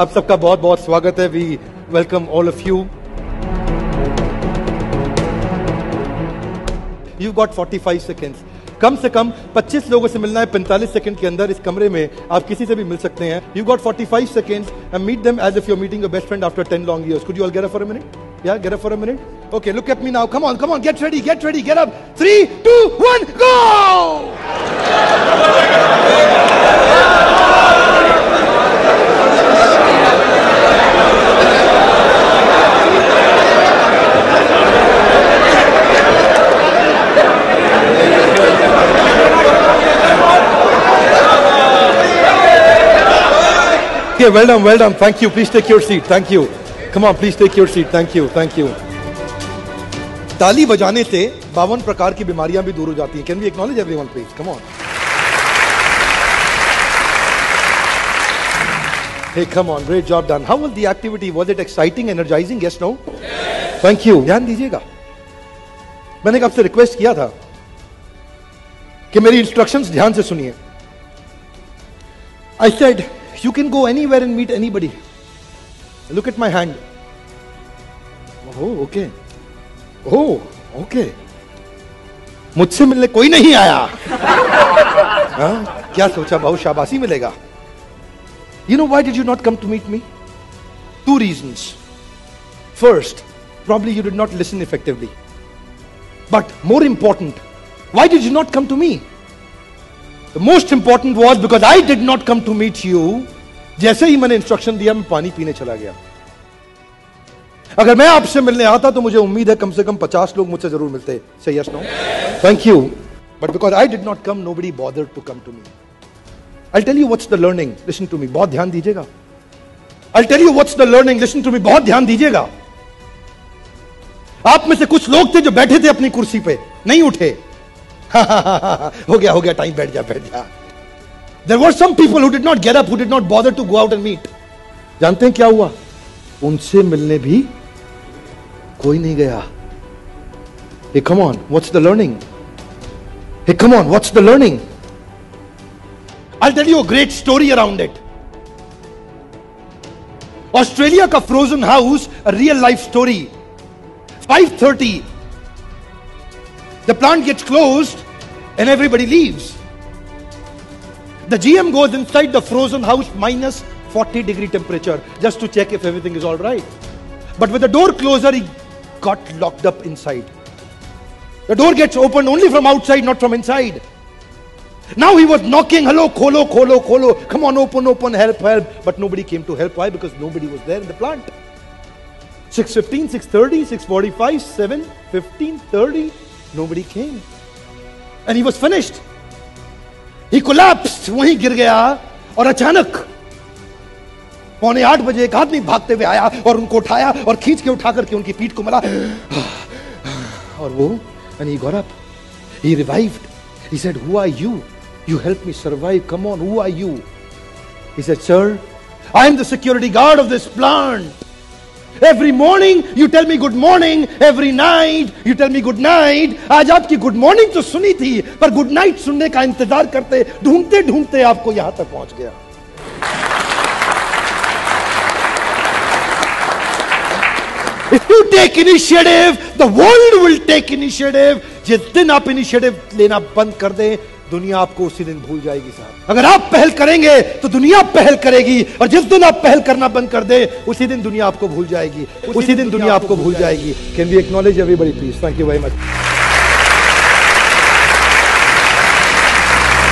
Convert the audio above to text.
आप सबका बहुत बहुत स्वागत है। We welcome all of you. You got 45 seconds. कम से कम 25 लोगों से मिलना है 45 सेकंड के अंदर। इस कमरे में आप किसी से भी मिल सकते हैं। You got 45 seconds and meet them as if you're meeting your best friend after 10 long years. Could you all get up for a minute? Yeah, get up for a minute. Okay, look at me now. Come on, get ready, get up. 3, 2, 1, go! Okay, well done. Thank you. Please take your seat. Thank you. Come on, please take your seat. Thank you. ताली बजाने से 52 प्रकार की बीमारियां भी दूर हो जाती हैं. Can we acknowledge everyone, please? Come on. Hey, come on. Great job done. How was the activity? Was it exciting, energizing? Yes, no? Yes. Thank you. ध्यान दीजिएगा. मैंने आपसे रिक्वेस्ट किया था कि मेरी इंस्ट्रक्शंस ध्यान से सुनिए. I said, you can go anywhere and meet anybody. Look at my hand. Oh, okay. मुझसे मिलने कोई नहीं आया. हाँ? क्या सोचा बहुत शाबाशी मिलेगा. You know why did you not come to meet me? 2 reasons. First, probably you did not listen effectively. But more important, why did you not come to me? The most important was because I did not come to meet you. जैसे ही मैंने instruction दिया मैं पानी पीने चला गया. अगर मैं आपसे मिलने आता तो मुझे उम्मीद है कम से कम 50 लोग मुझसे जरूर मिलते. Say yes, no? Thank you. But because I did not come, nobody bothered to come to me. I'll tell you what's the learning. Listen to me. बहुत ध्यान दीजिएगा. I'll tell you what's the learning. Listen to me. बहुत ध्यान दीजिएगा. आप में से कुछ लोग थे जो बैठे थे अपनी कुर्सी पे, नहीं उठे. हो गया टाइम, बैठ जा. There were some people who did not get up, who did not bother to go out and meet. जानते हैं क्या हुआ? उनसे मिलने भी कोई नहीं गया. Hey, come on, what's the learning? Hey, come on, what's the learning? I'll tell you a great story around it. Australia का frozen house, a real life story. 5:30. The plant gets closed and everybody leaves. The GM goes inside the frozen house, minus 40-degree temperature, just to check if everything is all right. But with the door closer, he got locked up inside. The door gets opened only from outside, not from inside. Now he was knocking, hello, kholo. Come on, open, help. But nobody came to help. Why? Because nobody was there in the plant. 6:15, 6:30, 6:45, 7, 15, 30. Nobody came. And he was finished. He collapsed. वहीं गिर गया. और अचानक 7:45 बजे एक आदमी भागते हुए आया और उनको उठाया और खींच के उठा करके उनकी पीठ को मला. और वो, and he got up. He revived. He said, who are you? You helped me survive. Come on, who are you? He said, sir, I am the security guard of this plant. Every morning you tell me good morning, every night you tell me good night. आज आपकी good morning तो सुनी थी, पर good night सुनने का इंतजार करते ढूंढते आपको यहां तक पहुंच गया. If you take initiative, the world will take initiative. जिस दिन आप इनिशिएटिव लेना बंद कर दें, दुनिया आपको उसी दिन भूल जाएगी साहब. अगर आप पहल करेंगे तो दुनिया पहल करेगी, और जिस दिन आप पहल करना बंद कर दें, उसी दिन दुनिया आपको भूल जाएगी. Can we acknowledge everybody, please? Thank you very much.